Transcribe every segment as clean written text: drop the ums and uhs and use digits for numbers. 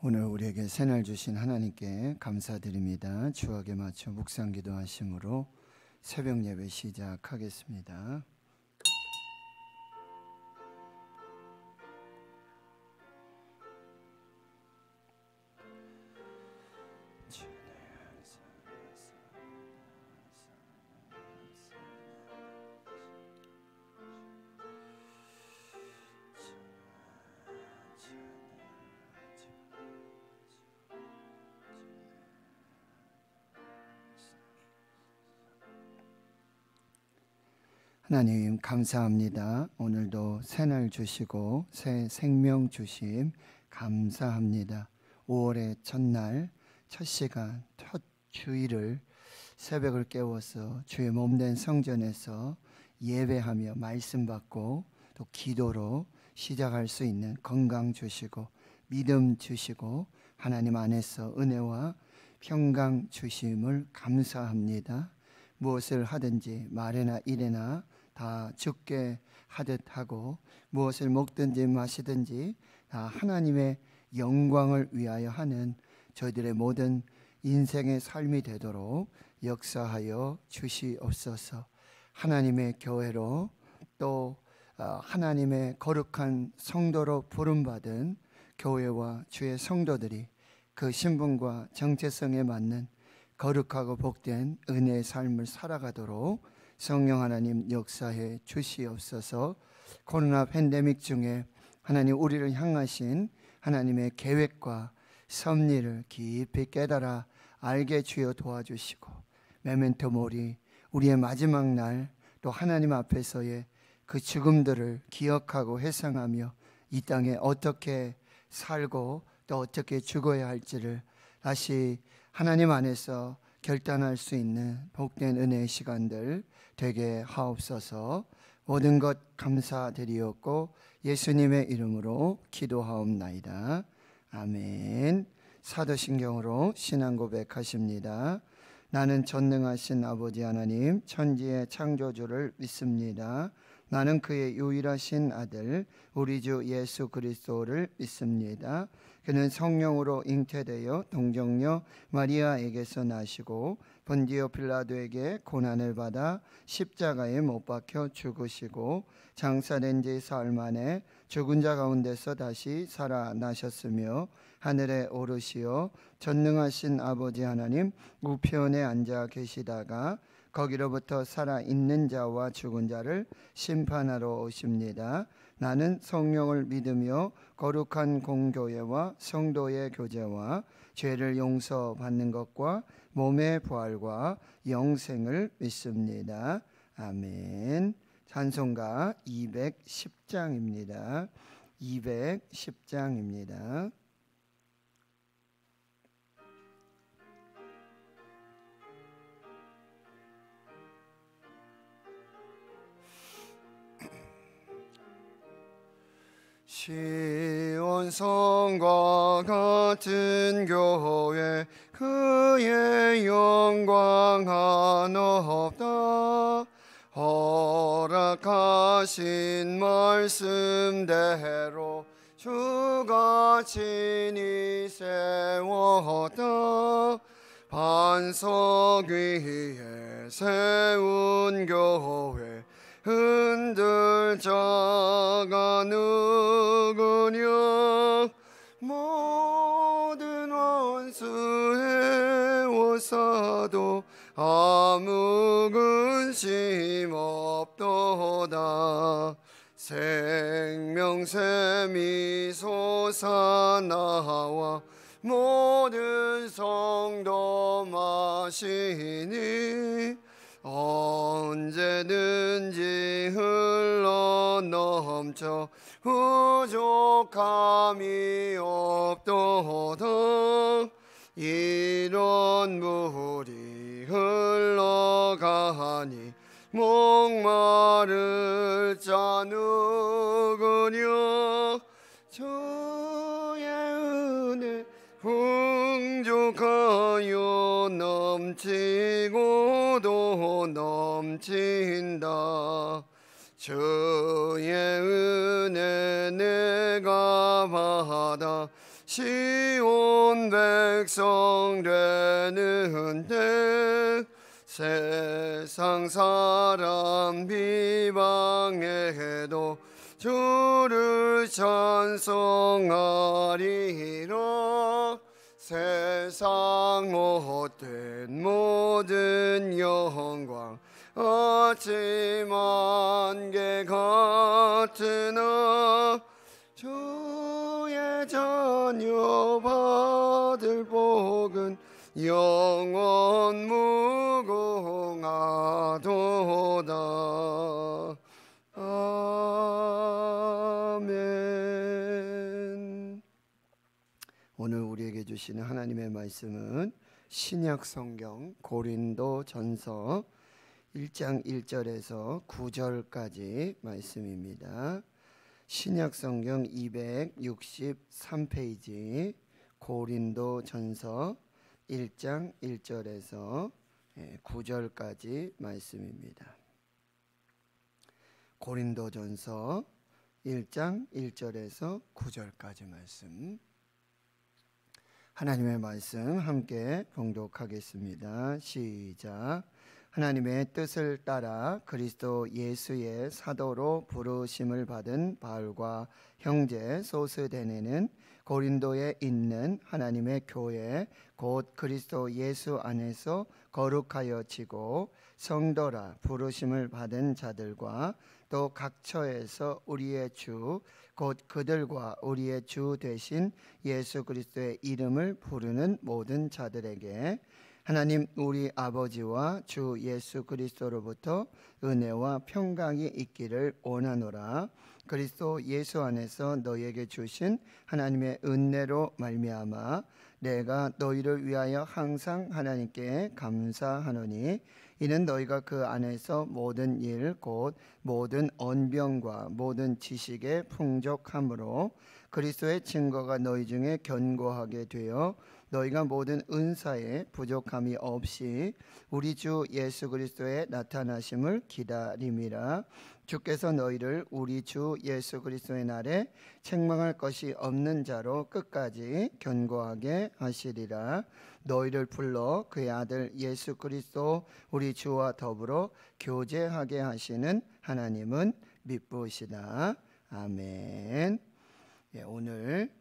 오늘 우리에게 새날 주신 하나님께 감사드립니다. 주악에 맞춰 묵상 기도하심으로 새벽 예배 시작하겠습니다. 하나님 감사합니다. 오늘도 새날 주시고 새 생명 주심 감사합니다. 5월의 첫날 첫 시간 첫 주일을 새벽을 깨워서 주의 몸된 성전에서 예배하며 말씀 받고 또 기도로 시작할 수 있는 건강 주시고 믿음 주시고 하나님 안에서 은혜와 평강 주심을 감사합니다. 무엇을 하든지 말이나 일이나 다 주께 하듯 하고 무엇을 먹든지 마시든지 다 하나님의 영광을 위하여 하는 저희들의 모든 인생의 삶이 되도록 역사하여 주시옵소서. 하나님의 교회로 또 하나님의 거룩한 성도로 부름받은 교회와 주의 성도들이 그 신분과 정체성에 맞는 거룩하고 복된 은혜의 삶을 살아가도록 성령 하나님 역사해 주시옵소서. 코로나 팬데믹 중에 하나님 우리를 향하신 하나님의 계획과 섭리를 깊이 깨달아 알게 주여 도와주시고 메멘토 모리 우리의 마지막 날 또 하나님 앞에서의 그 죽음들을 기억하고 회상하며 이 땅에 어떻게 살고 또 어떻게 죽어야 할지를 다시 하나님 안에서 결단할 수 있는 복된 은혜의 시간들 되게 하옵소서. 모든 것 감사드리옵고 예수님의 이름으로 기도하옵나이다. 아멘. 사도신경으로 신앙 고백하십니다. 나는 전능하신 아버지 하나님 천지의 창조주를 믿습니다. 나는 그의 유일하신 아들 우리 주 예수 그리스도를 믿습니다. 그는 성령으로 잉태되어 동정녀 마리아에게서 나시고 본디오 빌라도에게 고난을 받아 십자가에 못 박혀 죽으시고 장사된 지 사흘 만에 죽은 자 가운데서 다시 살아나셨으며 하늘에 오르시어 전능하신 아버지 하나님 우편에 앉아 계시다가 거기로부터 살아있는 자와 죽은 자를 심판하러 오십니다. 나는 성령을 믿으며 거룩한 공교회와 성도의 교제와 죄를 용서받는 것과 몸의 부활과 영생을 믿습니다. 아멘. 찬송가 210장입니다. 210장입니다. 시온성과 같은 교회 그의 영광 하나 없다. 허락하신 말씀대로 주가 친히 세웠다. 반석 위에 세운 교회 흔들 자가 누구냐. 모든 원수의 오사도 아무 근심 없도다. 생명샘이 솟아나와 모든 성도 마시니 언제든지 흘러넘쳐 부족함이 없도다. 이런 물이 흘러가니 목마를 자 누구냐. 주의 은혜 풍족하여 넘치고도 넘친다. 주의 은혜 내가 받아 받아 시온 백성 되는데 세상 사람 비방해도 주를 찬송하리라. 세상 헛된 모든 영광 어찌 만개 같으나 주의 자녀 받을 복은 영원 무궁하도다. 아멘. 오늘 우리에게 주시는 하나님의 말씀은 신약 성경 고린도 전서 1장 1절에서 9절까지 말씀입니다. 신약 성경 263페이지 고린도 전서 1장 1절에서 9절까지 말씀입니다. 고린도 전서 1장 1절에서 9절까지 말씀, 하나님의 말씀 함께 봉독하겠습니다. 시작. 하나님의 뜻을 따라 그리스도 예수의 사도로 부르심을 받은 바울과 형제 소스데네는 고린도에 있는 하나님의 교회 곧 그리스도 예수 안에서 거룩하여 지고 성도라 부르심을 받은 자들과 또 각 처에서 우리의 주 곧 그들과 우리의 주 되신 예수 그리스도의 이름을 부르는 모든 자들에게 하나님 우리 아버지와 주 예수 그리스도로부터 은혜와 평강이 있기를 원하노라. 그리스도 예수 안에서 너희에게 주신 하나님의 은혜로 말미암아 내가 너희를 위하여 항상 하나님께 감사하노니 이는 너희가 그 안에서 모든 일 곧 모든 언병과 모든 지식에 풍족함으로 그리스도의 증거가 너희 중에 견고하게 되어 너희가 모든 은사에 부족함이 없이 우리 주 예수 그리스도의 나타나심을 기다림이라. 주께서 너희를 우리 주 예수 그리스도의 날에 책망할 것이 없는 자로 끝까지 견고하게 하시리라. 너희를 불러 그의 아들 예수 그리스도 우리 주와 더불어 교제하게 하시는 하나님은 미쁘시다. 아멘. 오늘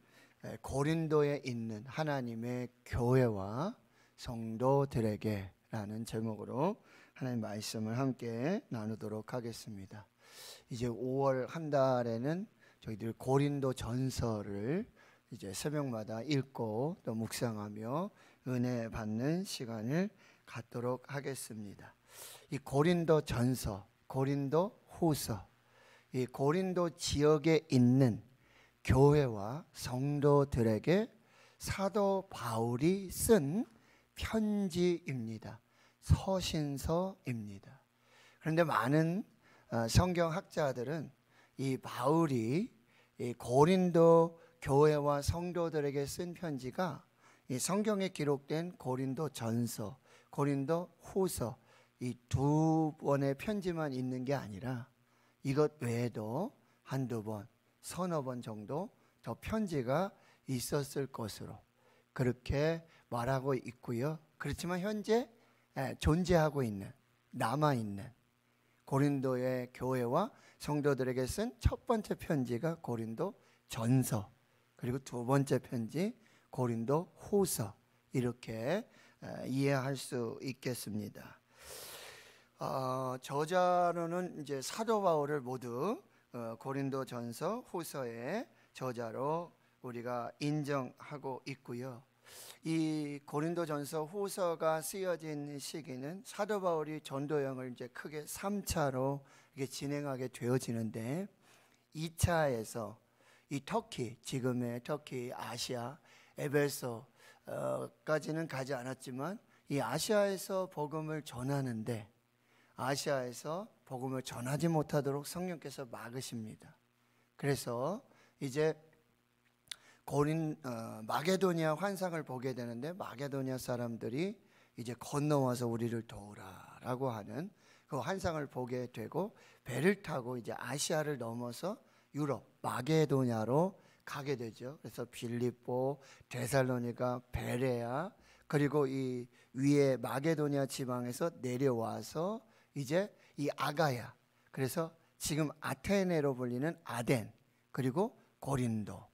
고린도에 있는 하나님의 교회와 성도들에게 라는 제목으로 하나님 말씀을 함께 나누도록 하겠습니다. 이제 5월 한 달에는 저희들 고린도 전서를 이제 새벽마다 읽고 또 묵상하며 은혜 받는 시간을 갖도록 하겠습니다. 이 고린도 전서, 고린도 후서, 이 고린도 지역에 있는 교회와 성도들에게 사도 바울이 쓴 편지입니다. 서신서입니다. 그런데 많은 성경학자들은 이 바울이 이 고린도 교회와 성도들에게 쓴 편지가 이 성경에 기록된 고린도 전서, 고린도 후서 이 두 번의 편지만 있는 게 아니라 이것 외에도 한두 번, 서너 번 정도 더 편지가 있었을 것으로 그렇게 말하고 있고요. 그렇지만 현재 존재하고 있는, 남아있는 고린도의 교회와 성도들에게 쓴 첫 번째 편지가 고린도 전서, 그리고 두 번째 편지 고린도 후서, 이렇게 이해할 수 있겠습니다. 저자로는 이제 사도 바울을 모두 고린도 전서 후서의 저자로 우리가 인정하고 있고요. 이 고린도 전서 후서가 쓰여진 시기는 사도 바울이 전도여행을 이제 크게 3차로 이게 진행하게 되어지는데 2차에서 이 터키, 지금의 터키, 아시아, 에베소까지는 가지 않았지만 이 아시아에서 복음을 전하는데 아시아에서 복음을 전하지 못하도록 성령께서 막으십니다. 그래서 이제 마게도니아 환상을 보게 되는데 마게도니아 사람들이 이제 건너와서 우리를 도우라라고 하는 그 환상을 보게 되고 배를 타고 이제 아시아를 넘어서 유럽 마게도냐로 가게 되죠. 그래서 빌립보, 데살로니가, 베레아, 그리고 이 위에 마게도니아 지방에서 내려와서 이제 이 아가야, 그래서 지금 아테네로 불리는 아덴, 그리고 고린도,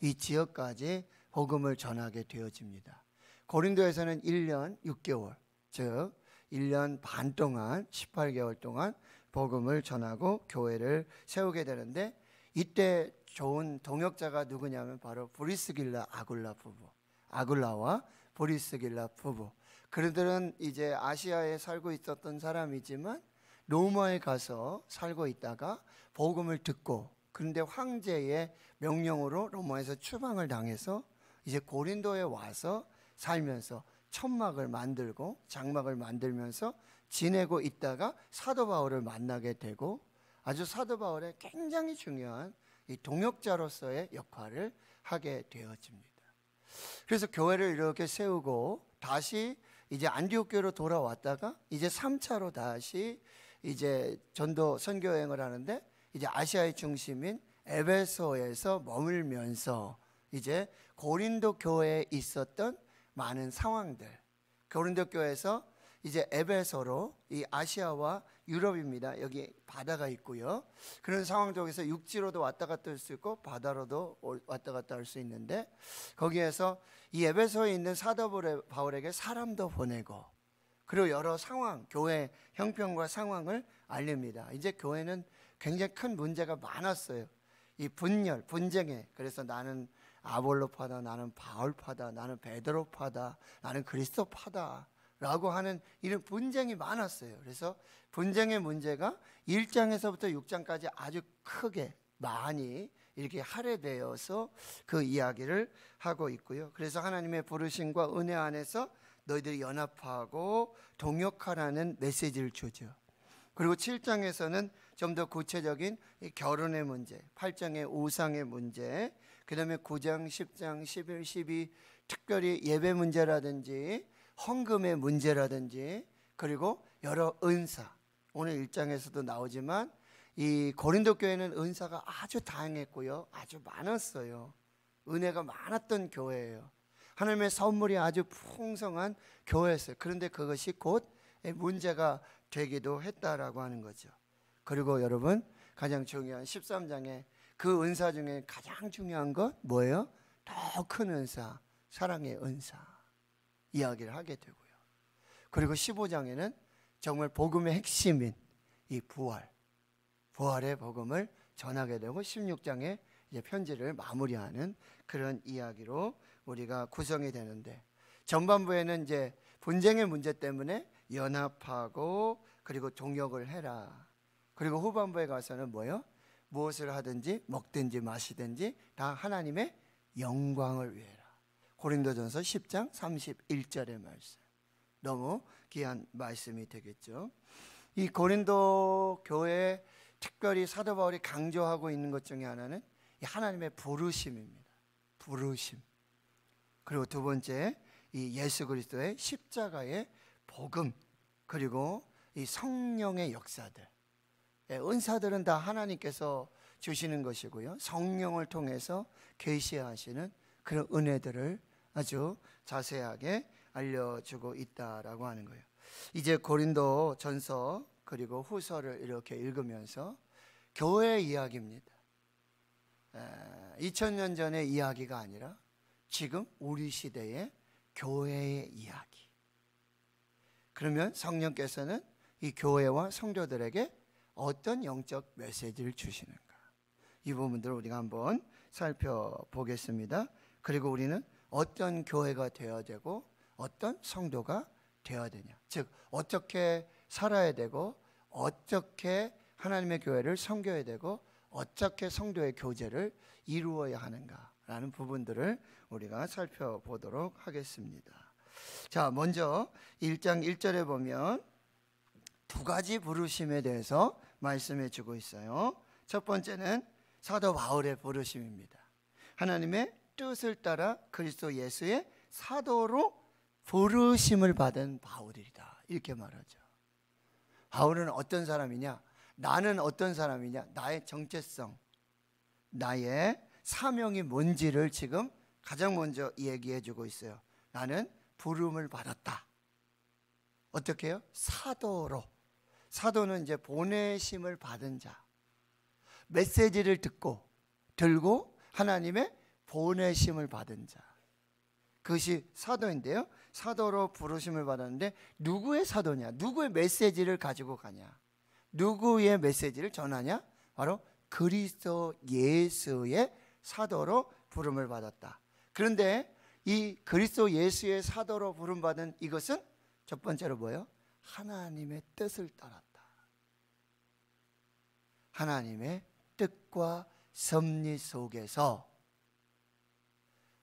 이 지역까지 복음을 전하게 되어집니다. 고린도에서는 1년 6개월, 즉 1년 반 동안 18개월 동안 복음을 전하고 교회를 세우게 되는데, 이때 좋은 동역자가 누구냐면 바로 브리스길라 아굴라 부부, 아굴라와 브리스길라 부부. 그들은 이제 아시아에 살고 있었던 사람이지만 로마에 가서 살고 있다가 복음을 듣고, 그런데 황제의 명령으로 로마에서 추방을 당해서 이제 고린도에 와서 살면서 천막을 만들고 장막을 만들면서 지내고 있다가 사도 바울을 만나게 되고, 아주 사도 바울의 굉장히 중요한 이 동역자로서의 역할을 하게 되어집니다. 그래서 교회를 이렇게 세우고 다시 이제 안디옥교로 돌아왔다가 이제 3차로 다시 이제 전도 선교 여행을 하는데, 이제 아시아의 중심인 에베소에서 머물면서 이제 고린도 교회에 있었던 많은 상황들, 고린도 교회에서 이제 에베소로, 이 아시아와 유럽입니다. 여기 바다가 있고요. 그런 상황 속에서 육지로도 왔다 갔다 할 수 있고 바다로도 왔다 갔다 할 수 있는데, 거기에서 이 에베소에 있는 사도 바울에게 사람도 보내고, 그리고 여러 상황, 교회 형편과 상황을 알립니다. 이제 교회는 굉장히 큰 문제가 많았어요. 이 분열, 분쟁에. 그래서 나는 아볼로파다, 나는 바울파다, 나는 베드로파다, 나는 그리스도파다 라고 하는 이런 분쟁이 많았어요. 그래서 분쟁의 문제가 1장에서부터 6장까지 아주 크게 많이 이렇게 할애되어서 그 이야기를 하고 있고요. 그래서 하나님의 부르심과 은혜 안에서 너희들이 연합하고 동역하라는 메시지를 주죠. 그리고 7장에서는 좀 더 구체적인 결혼의 문제, 8장의 우상의 문제, 그 다음에 9장, 10장, 11, 12 특별히 예배 문제라든지 헌금의 문제라든지, 그리고 여러 은사, 오늘 1장에서도 나오지만 이 고린도 교회는 은사가 아주 다양했고요, 아주 많았어요. 은혜가 많았던 교회예요. 하나님의 선물이 아주 풍성한 교회였어요. 그런데 그것이 곧 문제가 되기도 했다라고 하는 거죠. 그리고 여러분, 가장 중요한 13장에 그 은사 중에 가장 중요한 것 뭐예요? 더 큰 은사, 사랑의 은사 이야기를 하게 되고요. 그리고 15장에는 정말 복음의 핵심인 이 부활의 복음을 전하게 되고, 16장에 이제 편지를 마무리하는 그런 이야기로 우리가 구성이 되는데, 전반부에는 이제 분쟁의 문제 때문에 연합하고 그리고 동역을 해라. 그리고 후반부에 가서는 뭐예요? 무엇을 하든지 먹든지 마시든지 다 하나님의 영광을 위해라. 고린도전서 10장 31절의 말씀, 너무 귀한 말씀이 되겠죠. 이 고린도 교회에 특별히 사도 바울이 강조하고 있는 것 중에 하나는 이 하나님의 부르심입니다. 부르심. 그리고 두 번째, 이 예수 그리스도의 십자가의 복음, 그리고 이 성령의 역사들. 은사들은 다 하나님께서 주시는 것이고요, 성령을 통해서 계시하시는 그런 은혜들을 아주 자세하게 알려주고 있다라고 하는 거예요. 이제 고린도 전서 그리고 후서를 이렇게 읽으면서 교회 이야기입니다. 2000년 전의 이야기가 아니라 지금 우리 시대의 교회의 이야기. 그러면 성령께서는 이 교회와 성도들에게 어떤 영적 메시지를 주시는가, 이 부분들을 우리가 한번 살펴보겠습니다. 그리고 우리는 어떤 교회가 되어야 되고 어떤 성도가 되어야 되냐, 즉 어떻게 살아야 되고 어떻게 하나님의 교회를 섬겨야 되고 어떻게 성도의 교제를 이루어야 하는가라는 부분들을 우리가 살펴보도록 하겠습니다. 자, 먼저 1장 1절에 보면 두 가지 부르심에 대해서 말씀해 주고 있어요. 첫 번째는 사도 바울의 부르심입니다. 하나님의 뜻을 따라 그리스도 예수의 사도로 부르심을 받은 바울이다, 이렇게 말하죠. 바울은 어떤 사람이냐? 나는 어떤 사람이냐? 나의 정체성, 나의 사명이 뭔지를 지금 가장 먼저 얘기해 주고 있어요. 나는 부름을 받았다. 어떻게 해요? 사도로. 사도는 이제 보내심을 받은 자, 메시지를 들고 하나님의 보내심을 받은 자, 그것이 사도인데요. 사도로 부르심을 받았는데 누구의 사도냐? 누구의 메시지를 가지고 가냐? 누구의 메시지를 전하냐? 바로 그리스도 예수의 사도로 부름을 받았다. 그런데 이 그리스도 예수의 사도로 부름받은 이것은 첫 번째로 뭐예요? 하나님의 뜻을 따랐다. 하나님의 뜻과 섭리 속에서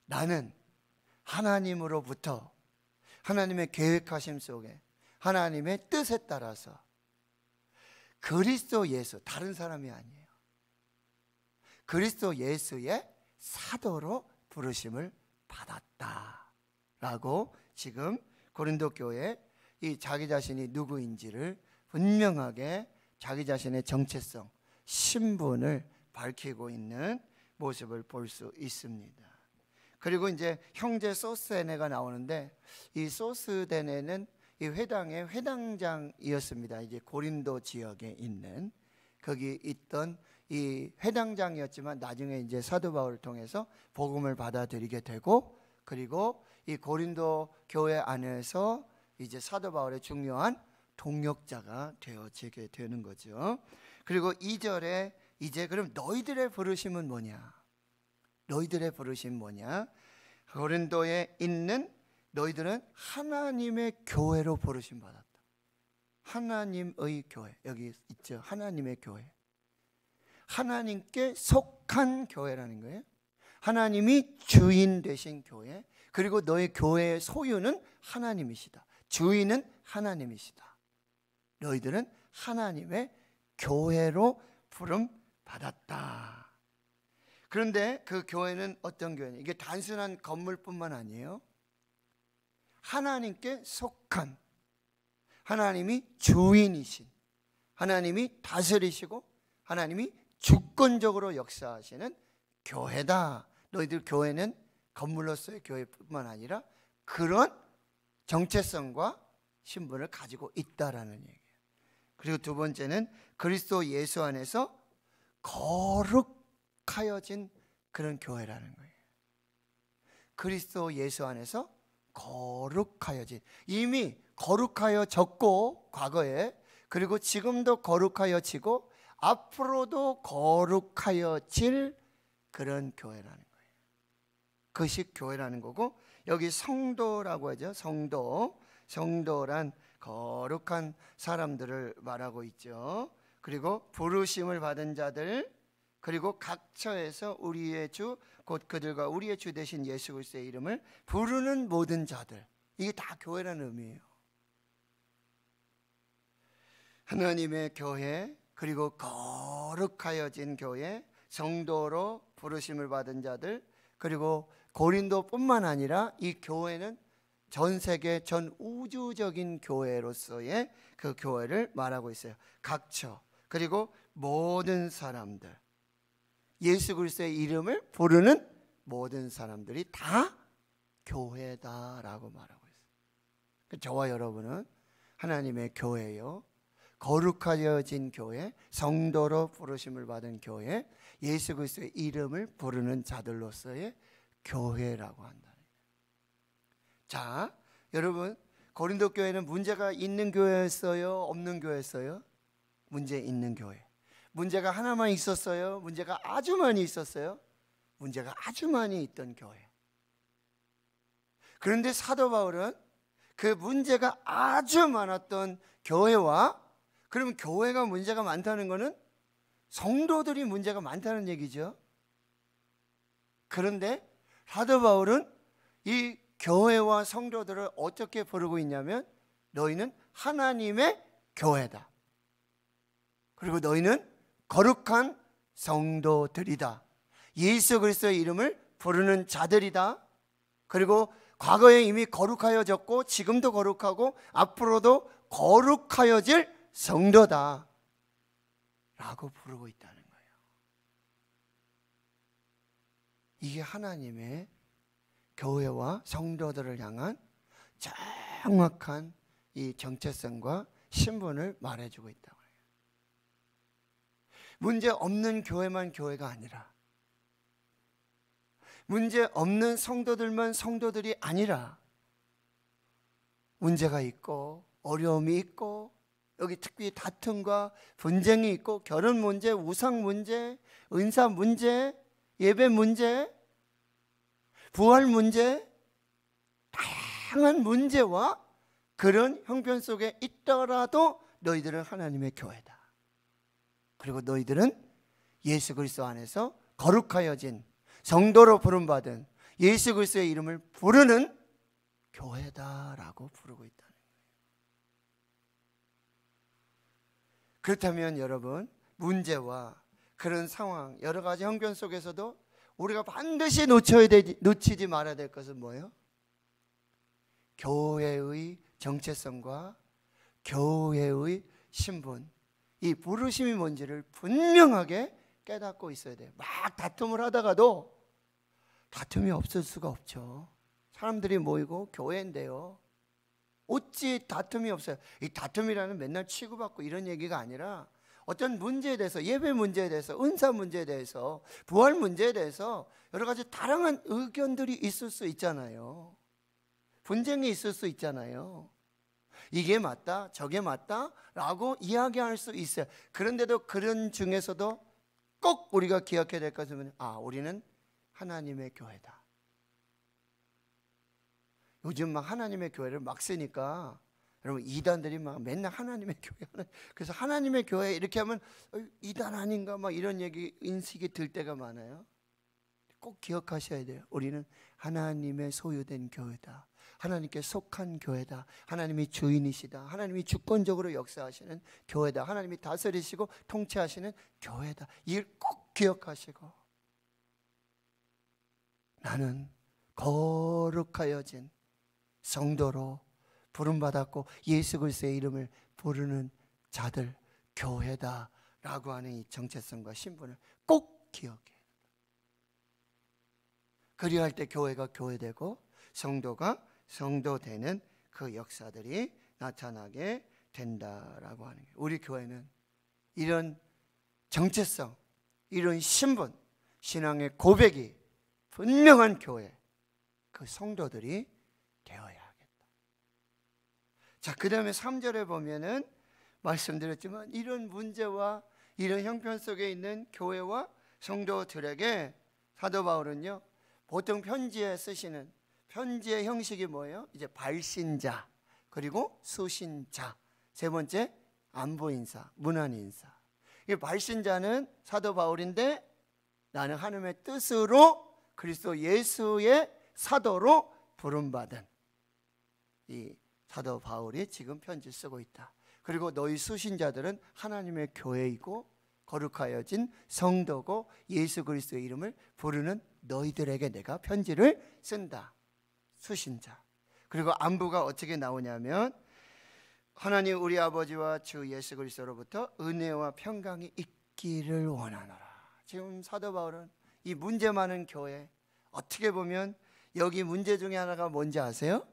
나는 하나님으로부터 하나님의 계획하심 속에 하나님의 뜻에 따라서 그리스도 예수, 다른 사람이 아니에요. 그리스도 예수의 사도로 부르심을 받았다라고 지금 고린도 교회 이 자기 자신이 누구인지를 분명하게 자기 자신의 정체성, 신분을 밝히고 있는 모습을 볼 수 있습니다. 그리고 이제 형제 소스데네가 나오는데 이 소스데네는 이 회당의 회당장이었습니다. 이제 고린도 지역에 있는 거기 있던 이 회당장이었지만 나중에 이제 사도 바울을 통해서 복음을 받아들이게 되고 그리고 이 고린도 교회 안에서 이제 사도 바울의 중요한 동역자가 되어지게 되는 거죠. 그리고 2절에 이제 그럼 너희들의 부르심은 뭐냐? 너희들의 부르심 뭐냐? 고린도에 있는 너희들은 하나님의 교회로 부르심 받았다. 하나님의 교회, 여기 있죠. 하나님의 교회. 하나님께 속한 교회라는 거예요. 하나님이 주인 되신 교회. 그리고 너의 교회의 소유는 하나님이시다. 주인은 하나님이시다. 너희들은 하나님의 교회로 부름 받았다. 그런데 그 교회는 어떤 교회냐? 이게 단순한 건물뿐만 아니에요. 하나님께 속한, 하나님이 주인이신, 하나님이 다스리시고 하나님이 주권적으로 역사하시는 교회다. 너희들 교회는 건물로서의 교회뿐만 아니라 그런 정체성과 신분을 가지고 있다라는 얘기예요. 그리고 두 번째는 그리스도 예수 안에서 거룩하여진 그런 교회라는 거예요. 그리스도 예수 안에서 거룩하여진, 이미 거룩하여졌고 과거에, 그리고 지금도 거룩하여지고 앞으로도 거룩하여질 그런 교회라는 거예요. 그것이 교회라는 거고, 여기 성도라고 하죠. 성도란 거룩한 사람들을 말하고 있죠. 그리고 부르심을 받은 자들, 그리고 각 처에서 우리의 주 곧 그들과 우리의 주 되신 예수 그리스도의 이름을 부르는 모든 자들, 이게 다 교회라는 의미예요. 하나님의 교회, 그리고 거룩하여진 교회, 성도로 부르심을 받은 자들, 그리고 고린도뿐만 아니라 이 교회는 전 세계 전 우주적인 교회로서의 그 교회를 말하고 있어요. 각처, 그리고 모든 사람들, 예수 그리스도의 이름을 부르는 모든 사람들이 다 교회다라고 말하고 있어요. 저와 여러분은 하나님의 교회요, 거룩하여진 교회, 성도로 부르심을 받은 교회, 예수 그리스도의 이름을 부르는 자들로서의 교회라고 한다. 자, 여러분, 고린도 교회는 문제가 있는 교회였어요? 없는 교회였어요? 문제 있는 교회. 문제가 하나만 있었어요? 문제가 아주 많이 있었어요? 문제가 아주 많이 있던 교회. 그런데 사도 바울은 그 문제가 아주 많았던 교회와, 그러면 교회가 문제가 많다는 것은 성도들이 문제가 많다는 얘기죠. 그런데 사도 바울은 이 교회와 성도들을 어떻게 부르고 있냐면, 너희는 하나님의 교회다. 그리고 너희는 거룩한 성도들이다. 예수 그리스도의 이름을 부르는 자들이다. 그리고 과거에 이미 거룩하여졌고 지금도 거룩하고 앞으로도 거룩하여질 성도다 라고 부르고 있다는 거예요. 이게 하나님의 교회와 성도들을 향한 정확한 이 정체성과 신분을 말해주고 있다고 해요. 문제 없는 교회만 교회가 아니라, 문제 없는 성도들만 성도들이 아니라, 문제가 있고 어려움이 있고 여기 특히 다툼과 분쟁이 있고 결혼 문제, 우상 문제, 은사 문제, 예배 문제, 부활 문제, 다양한 문제와 그런 형편 속에 있더라도 너희들은 하나님의 교회다. 그리고 너희들은 예수 그리스도 안에서 거룩하여진 성도로 부름받은 예수 그리스도의 이름을 부르는 교회다라고 부르고 있다는 거예요. 그렇다면 여러분, 문제와 그런 상황, 여러 가지 형편 속에서도 우리가 반드시 놓치지 말아야 될 것은 뭐예요? 교회의 정체성과 교회의 신분, 이 부르심이 뭔지를 분명하게 깨닫고 있어야 돼요. 막 다툼을 하다가도 다툼이 없을 수가 없죠. 사람들이 모이고 교회인데요, 어찌 다툼이 없어요? 이 다툼이라는 맨날 치고받고 이런 얘기가 아니라 어떤 문제에 대해서, 예배 문제에 대해서, 은사 문제에 대해서, 부활 문제에 대해서 여러 가지 다양한 의견들이 있을 수 있잖아요. 분쟁이 있을 수 있잖아요. 이게 맞다, 저게 맞다 라고 이야기할 수 있어요. 그런데도 그런 중에서도 꼭 우리가 기억해야 될 것은, 우리는 하나님의 교회다. 요즘 막 하나님의 교회를 막 쓰니까 여러분, 이단들이 막 맨날 하나님의 교회, 그래서 하나님의 교회 이렇게 하면 이단 아닌가 막 이런 얘기, 인식이 들 때가 많아요. 꼭 기억하셔야 돼요. 우리는 하나님의 소유된 교회다. 하나님께 속한 교회다. 하나님이 주인이시다. 하나님이 주권적으로 역사하시는 교회다. 하나님이 다스리시고 통치하시는 교회다. 이걸 꼭 기억하시고, 나는 거룩하여진 성도로 부름받았고 예수 그리스도의 이름을 부르는 자들, 교회다라고 하는 이 정체성과 신분을 꼭 기억해야 된다. 그리할 때 교회가 교회되고 성도가 성도되는 그 역사들이 나타나게 된다라고 하는 거예요. 우리 교회는 이런 정체성, 이런 신분, 신앙의 고백이 분명한 교회, 그 성도들이 되어야 하겠다. 자, 그 다음에 3절에 보면은 말씀드렸지만 이런 문제와 이런 형편 속에 있는 교회와 성도들에게 사도 바울은요, 보통 편지에 쓰시는 편지의 형식이 뭐예요? 이제 발신자, 그리고 수신자, 세 번째 안부 인사, 문안 인사. 이 발신자는 사도 바울인데, 나는 하나님의 뜻으로 그리스도 예수의 사도로 부름받은 이 사도 바울이 지금 편지 쓰고 있다. 그리고 너희 수신자들은 하나님의 교회이고 거룩하여진 성도고 예수 그리스도의 이름을 부르는 너희들에게 내가 편지를 쓴다. 수신자. 그리고 안부가 어떻게 나오냐면, 하나님 우리 아버지와 주 예수 그리스도로부터 은혜와 평강이 있기를 원하노라. 지금 사도 바울은 이 문제 많은 교회, 어떻게 보면 여기 문제 중에 하나가 뭔지 아세요?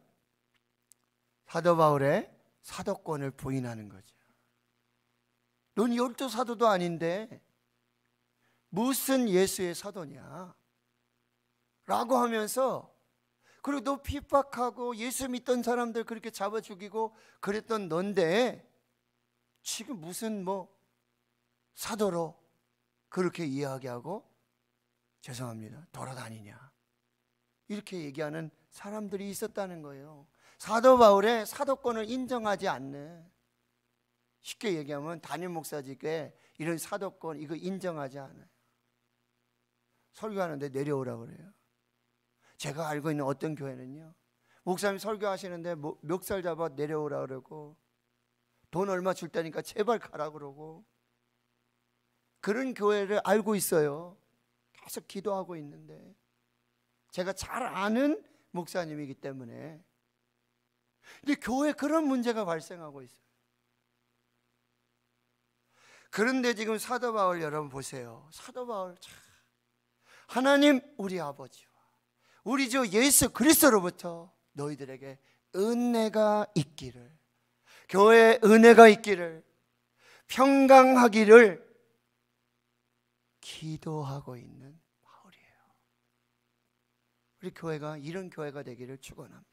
사도 바울의 사도권을 부인하는 거죠. 넌 12사도도 아닌데 무슨 예수의 사도냐 라고 하면서, 그리고 너 핍박하고 예수 믿던 사람들 그렇게 잡아 죽이고 그랬던 넌데 지금 무슨 사도로 그렇게 이야기하고, 죄송합니다, 돌아다니냐, 이렇게 얘기하는 사람들이 있었다는 거예요. 사도 바울의 사도권을 인정하지 않는, 쉽게 얘기하면 담임 목사직에 이런 사도권 이거 인정하지 않아요. 설교하는데 내려오라고 그래요. 제가 알고 있는 어떤 교회는요, 목사님 설교하시는데 멱살 잡아 내려오라 그러고, 돈 얼마 줄 테니까 제발 가라 그러고, 그런 교회를 알고 있어요. 계속 기도하고 있는데, 제가 잘 아는 목사님이기 때문에. 근데 교회에 그런 문제가 발생하고 있어요. 그런데 지금 사도 바울 여러분 보세요. 사도 바울 참 하나님 우리 아버지와 우리 주 예수 그리스도로부터 너희들에게 은혜가 있기를, 교회에 은혜가 있기를, 평강하기를 기도하고 있는 바울이에요. 우리 교회가 이런 교회가 되기를 축원합니다.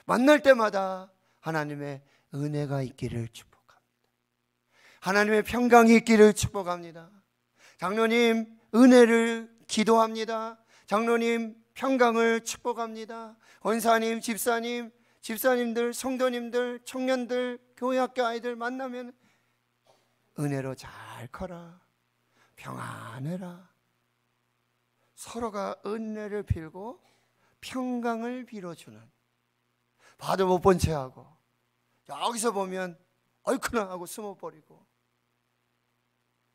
만날 때마다 하나님의 은혜가 있기를 축복합니다. 하나님의 평강이 있기를 축복합니다. 장로님 은혜를 기도합니다. 장로님 평강을 축복합니다. 원사님, 집사님, 집사님들, 성도님들, 청년들, 교회학교 아이들 만나면 은혜로 잘 커라, 평안해라. 서로가 은혜를 빌고 평강을 빌어주는, 봐도 못 본 채하고 여기서 보면 얼큰하 하고 숨어버리고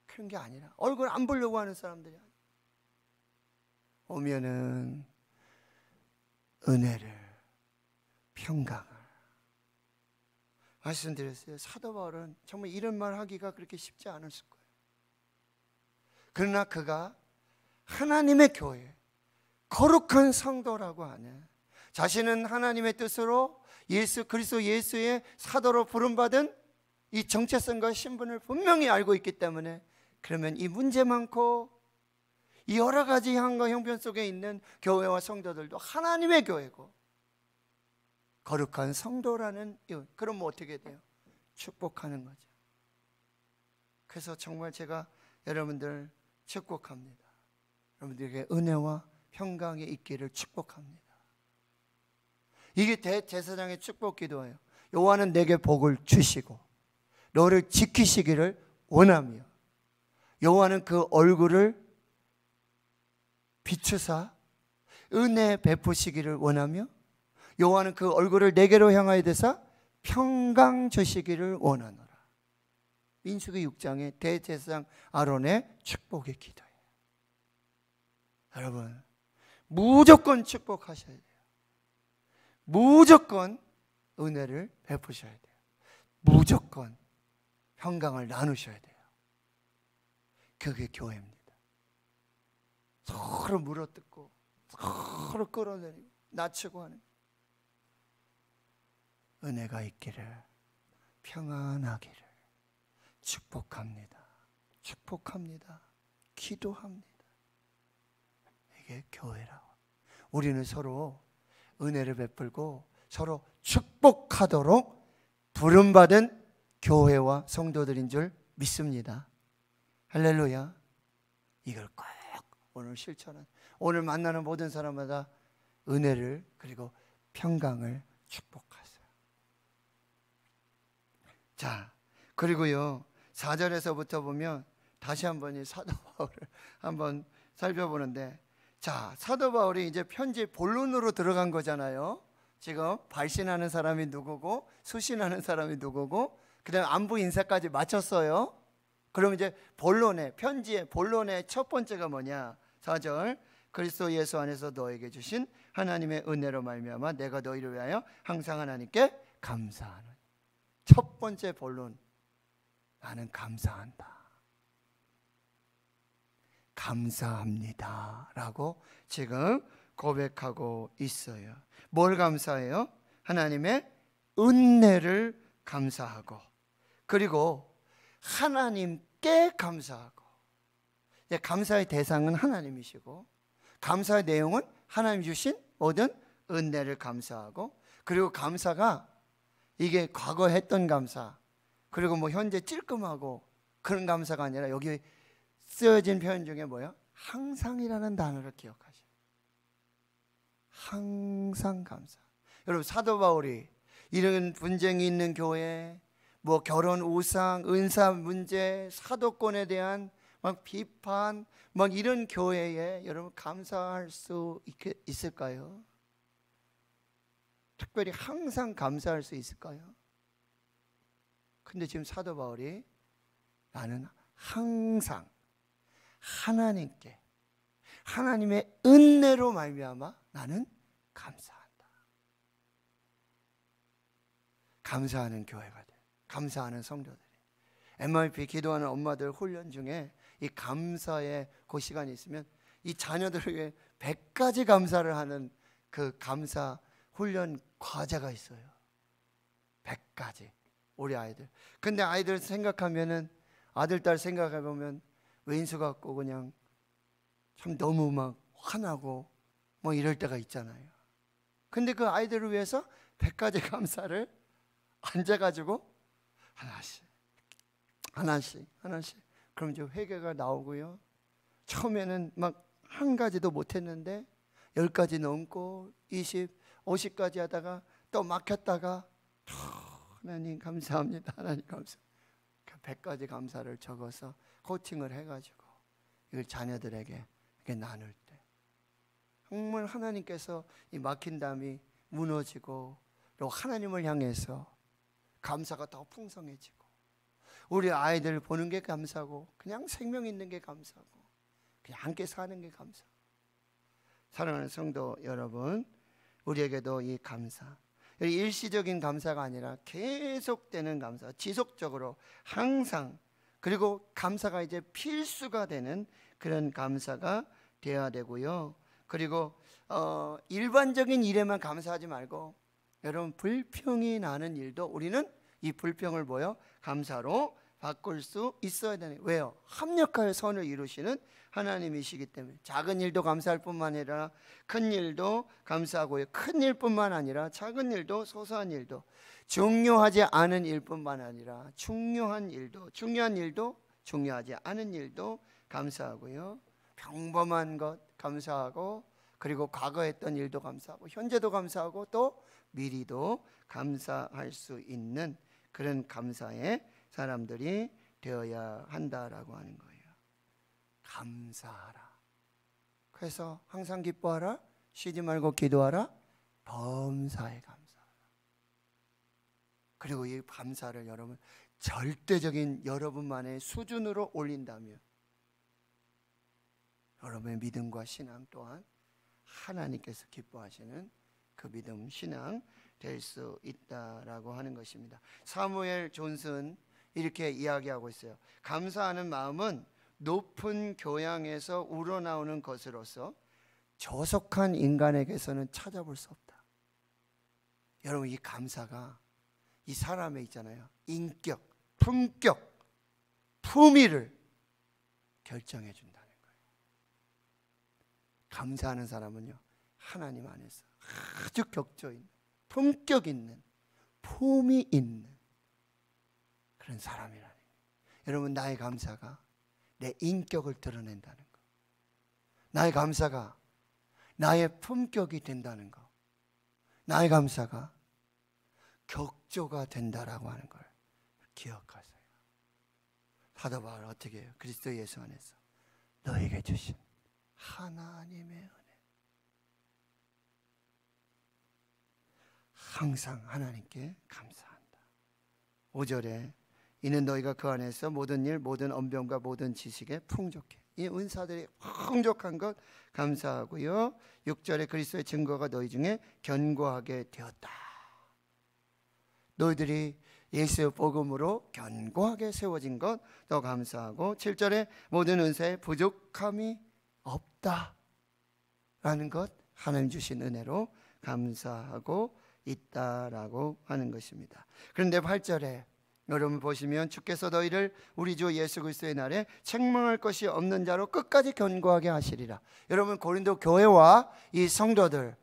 그런 게 아니라, 얼굴 안 보려고 하는 사람들이 아니라 오면은 은혜를, 평강을 말씀드렸어요. 사도 바울은 정말 이런 말 하기가 그렇게 쉽지 않았을 거예요. 그러나 그가 하나님의 교회, 거룩한 성도라고 하는, 자신은 하나님의 뜻으로 예수 그리스도 예수의 사도로 부름받은 이 정체성과 신분을 분명히 알고 있기 때문에, 그러면 이 문제 많고 이 여러 가지 향과 형편 속에 있는 교회와 성도들도 하나님의 교회고 거룩한 성도라는, 그럼 뭐 어떻게 돼요? 축복하는 거죠. 그래서 정말 제가 여러분들 축복합니다. 여러분들에게 은혜와 평강이 있기를 축복합니다. 이게 대제사장의 축복 기도예요. 여호와는 내게 복을 주시고 너를 지키시기를 원하며 여호와는 그 얼굴을 비추사 은혜 베푸시기를 원하며 여호와는 그 얼굴을 내게로 향하여 대사 평강 주시기를 원하노라. 민수기 6장의 대제사장 아론의 축복의 기도예요. 여러분 무조건 축복하셔야 돼요. 무조건 은혜를 베푸셔야 돼요. 무조건 평강을 나누셔야 돼요. 그게 교회입니다. 서로 물어뜯고 서로 끌어내리고 낮추고 하는, 은혜가 있기를, 평안하기를 축복합니다. 축복합니다. 기도합니다. 이게 교회라고. 우리는 서로 은혜를 베풀고 서로 축복하도록 부름받은 교회와 성도들인 줄 믿습니다. 할렐루야. 이걸 꼭 오늘 실천한, 오늘 만나는 모든 사람마다 은혜를 그리고 평강을 축복하세요. 자, 그리고요 4절에서부터 보면 다시 한번 이 사도 바울을 한번 살펴보는데, 자, 사도 바울이 이제 편지 본론으로 들어간 거잖아요. 지금 발신하는 사람이 누구고 수신하는 사람이 누구고 그다음에 안부 인사까지 마쳤어요. 그럼 이제 본론의, 편지의 본론의 첫 번째가 뭐냐? 4절, 그리스도 예수 안에서 너에게 주신 하나님의 은혜로 말미암아 내가 너희를 위하여 항상 하나님께 감사하노니. 첫 번째 본론, 나는 감사한다, 감사합니다 라고 지금 고백하고 있어요. 뭘 감사해요? 하나님의 은혜를 감사하고, 그리고 하나님께 감사하고. 감사의 대상은 하나님이시고 감사의 내용은 하나님 주신 모든 은혜를 감사하고, 그리고 감사가 이게 과거에 했던 감사, 그리고 뭐 현재 찔끔하고 그런 감사가 아니라 여기 쓰여진 표현 중에 뭐야? 항상이라는 단어를 기억하셔요. 항상 감사. 여러분 사도 바울이 이런 분쟁이 있는 교회, 뭐 결혼 우상, 은사 문제, 사도권에 대한 막 비판, 막 이런 교회에 여러분 감사할 수 있을까요? 특별히 항상 감사할 수 있을까요? 근데 지금 사도 바울이 나는 항상 하나님께, 하나님의 은혜로 말미암아 나는 감사한다. 감사하는 교회가 돼. 감사하는 성도들이. MRP 기도하는 엄마들 훈련 중에 이 감사의 그 시간이 있으면 이 자녀들을 위해 100가지 감사를 하는 그 감사 훈련 과제가 있어요. 100가지 우리 아이들. 근데 아이들 생각하면은 아들 딸 생각해 보면 왼수 같고 그냥 참 너무 막 화나고 뭐 이럴 때가 있잖아요. 근데 그 아이들을 위해서 100가지 감사를 앉아가지고 하나씩 그럼 이제 회개가 나오고요. 처음에는 막 한 가지도 못했는데 10가지 넘고 20, 50가지 하다가 또 막혔다가 하나님 감사합니다. 하나님 감사. 100가지 감사를 적어서 코팅을 해가지고 이걸 자녀들에게 이렇게 나눌 때 정말 하나님께서 이 막힌 담이 무너지고 또 하나님을 향해서 감사가 더 풍성해지고 우리 아이들 보는 게 감사고 그냥 생명 있는 게 감사고 그냥 함께 사는 게 감사. 사랑하는 성도 여러분, 우리에게도 이 감사, 일시적인 감사가 아니라 계속되는 감사, 지속적으로 항상, 그리고 감사가 이제 필수가 되는 그런 감사가 되어야 되고요. 그리고 일반적인 일에만 감사하지 말고 여러분 불평이 나는 일도 우리는 이 불평을 뭐요? 감사로 바꿀 수 있어야 되는. 왜요? 합력하여 선을 이루시는 하나님이시기 때문에 작은 일도 감사할 뿐만 아니라 큰 일도 감사하고요. 큰 일뿐만 아니라 작은 일도 소소한 일도 중요하지 않은 일뿐만 아니라 중요한 일도 중요하지 않은 일도 감사하고요. 평범한 것 감사하고 그리고 과거에 했던 일도 감사하고 현재도 감사하고 또 미리도 감사할 수 있는 그런 감사의 사람들이 되어야 한다라고 하는 거예요. 감사하라. 그래서 항상 기뻐하라. 쉬지 말고 기도하라. 범사에 감사하라. 그리고 이 감사를 여러분 절대적인 여러분만의 수준으로 올린다면 여러분의 믿음과 신앙 또한 하나님께서 기뻐하시는 그 믿음, 신앙 될 수 있다라고 하는 것입니다. 사무엘 존슨 이렇게 이야기하고 있어요. 감사하는 마음은 높은 교양에서 우러나오는 것으로서 저속한 인간에게서는 찾아볼 수 없다. 여러분 이 감사가 이 사람에 있잖아요. 인격, 품격, 품위를 결정해 준다는 거예요. 감사하는 사람은요 하나님 안에서 아주 격조 있는, 품격 있는, 품이 있는 그런 사람이라는 거예요. 여러분 나의 감사가 내 인격을 드러낸다는 거, 나의 감사가 나의 품격이 된다는 거, 나의 감사가 격조가 된다라고 하는 걸 기억하세요. 사도 바울 어떻게 해요? 그리스도 예수 안에서 너에게 주신 하나님의 은혜, 항상 하나님께 감사한다. 5절에 이는 너희가 그 안에서 모든 일, 모든 언변과 모든 지식에 풍족해. 이 은사들이 풍족한 것 감사하고요. 6절에 그리스도의 증거가 너희 중에 견고하게 되었다. 너희들이 예수의 복음으로 견고하게 세워진 것 더 감사하고 7절에 모든 은사에 부족함이 없다 라는 것 하나님 주신 은혜로 감사하고 있다라고 하는 것입니다. 그런데 8절에 여러분 보시면 주께서 너희를 우리 주 예수 그리스도의 날에 책망할 것이 없는 자로 끝까지 견고하게 하시리라. 여러분 고린도 교회와 이 성도들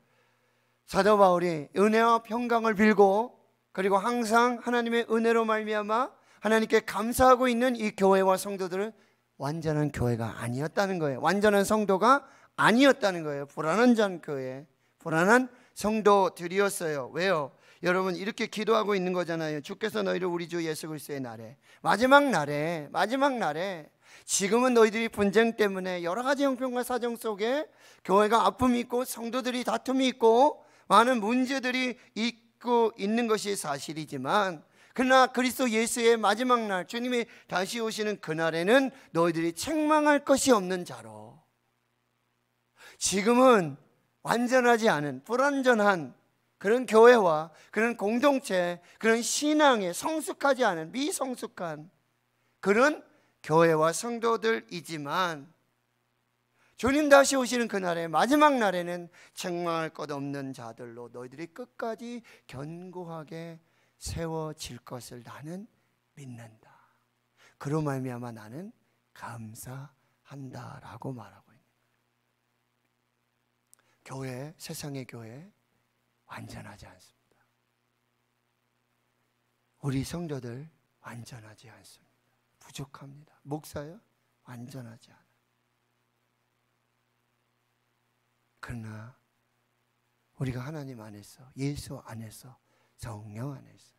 사도 바울이 은혜와 평강을 빌고 그리고 항상 하나님의 은혜로 말미암아 하나님께 감사하고 있는 이 교회와 성도들은 완전한 교회가 아니었다는 거예요. 완전한 성도가 아니었다는 거예요. 불완전한 교회, 불완전한 성도들이었어요. 왜요? 여러분 이렇게 기도하고 있는 거잖아요. 주께서 너희를 우리 주 예수 그리스도의 날에 마지막 날에 지금은 너희들이 분쟁 때문에 여러 가지 형편과 사정 속에 교회가 아픔이 있고 성도들이 다툼이 있고 많은 문제들이 있고 있는 것이 사실이지만 그러나 그리스도 예수의 마지막 날 주님이 다시 오시는 그날에는 너희들이 책망할 것이 없는 자로 지금은 완전하지 않은 불완전한 그런 교회와 그런 공동체, 그런 신앙에 성숙하지 않은 미성숙한 그런 교회와 성도들이지만 주님 다시 오시는 그날의 마지막 날에는 책망할 것 없는 자들로 너희들이 끝까지 견고하게 세워질 것을 나는 믿는다. 그로 말미암아 나는 감사한다라고 말하고 있는 거예요. 교회, 세상의 교회 완전하지 않습니다. 우리 성도들 완전하지 않습니다. 부족합니다. 목사요? 완전하지 않아요. 그러나 우리가 하나님 안에서, 예수 안에서, 성령 안에서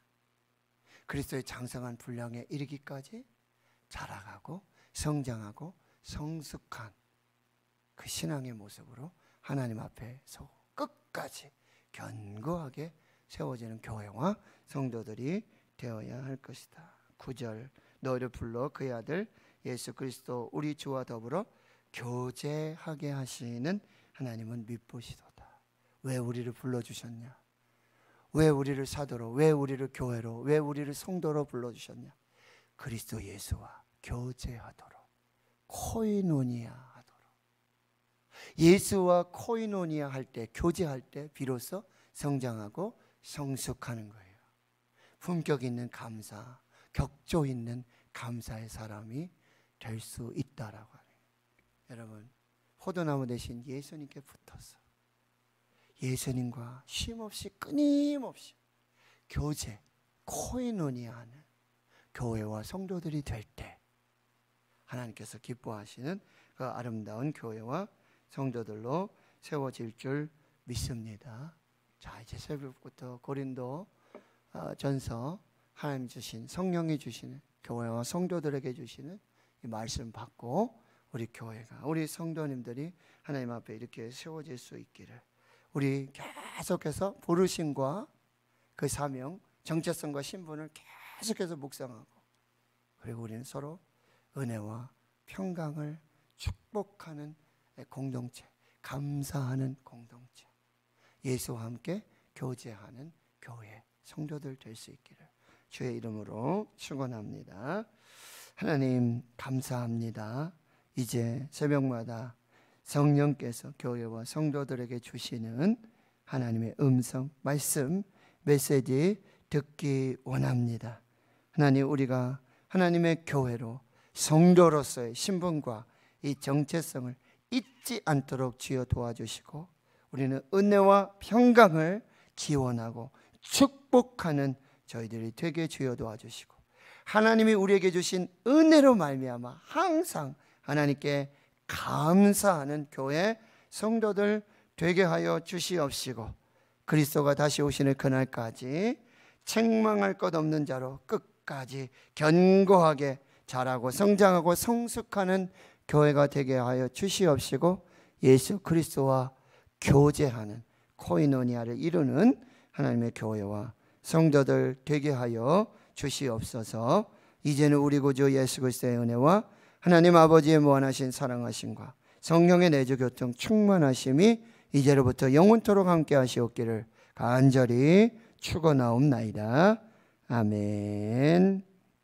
그리스도의 장성한 분량에 이르기까지 자라가고 성장하고 성숙한 그 신앙의 모습으로 하나님 앞에 서고 끝까지 견고하게 세워지는 교회와 성도들이 되어야 할 것이다. 9절, 너희를 불러 그의 아들 예수 그리스도 우리 주와 더불어 교제하게 하시는 하나님은 미쁘시도다. 왜 우리를 불러주셨냐? 왜 우리를 사도로, 왜 우리를 교회로, 왜 우리를 성도로 불러주셨냐? 그리스도 예수와 교제하도록, 코이노니아 하도록. 예수와 코이노니아 할 때, 교제할 때 비로소 성장하고 성숙하는 거예요. 품격 있는 감사, 격조 있는 감사의 사람이 될 수 있다라고 하네요. 여러분, 포도나무 대신 예수님께 붙어서 예수님과 쉼없이 끊임없이 교제, 코이노니아하는 교회와 성도들이 될 때 하나님께서 기뻐하시는 그 아름다운 교회와 성도들로 세워질 줄 믿습니다. 자, 이제 새벽부터 고린도 전서 하나님 주신, 성령이 주시는 교회와 성도들에게 주시는 이 말씀 받고 우리 교회가, 우리 성도님들이 하나님 앞에 이렇게 세워질 수 있기를 우리 계속해서 부르심과 그 사명, 정체성과 신분을 계속해서 묵상하고, 그리고 우리는 서로 은혜와 평강을 축복하는 공동체, 감사하는 공동체, 예수와 함께 교제하는 교회 성도들 될 수 있기를 주의 이름으로 축원합니다. 하나님 감사합니다. 이제 새벽마다 성령께서 교회와 성도들에게 주시는 하나님의 음성, 말씀, 메시지 듣기 원합니다. 하나님, 우리가 하나님의 교회로 성도로서의 신분과 이 정체성을 잊지 않도록 주여 도와주시고, 우리는 은혜와 평강을 기원하고 축복하는 저희들이 되게 주여 도와주시고, 하나님이 우리에게 주신 은혜로 말미암아 항상 하나님께 감사하는 교회 성도들 되게 하여 주시옵시고, 그리스도가 다시 오시는 그날까지 책망할 것 없는 자로 끝까지 견고하게 자라고 성장하고 성숙하는 교회가 되게 하여 주시옵시고, 예수 그리스도와 교제하는 코이노니아를 이루는 하나님의 교회와 성도들 되게 하여 주시옵소서. 이제는 우리 구주 예수 그리스도의 은혜와 하나님 아버지의 무한하신 사랑하심과 성령의 내주 교통 충만하심이 이제로부터 영원토록 함께 하시옵기를 간절히 축원하옵나이다. 아멘.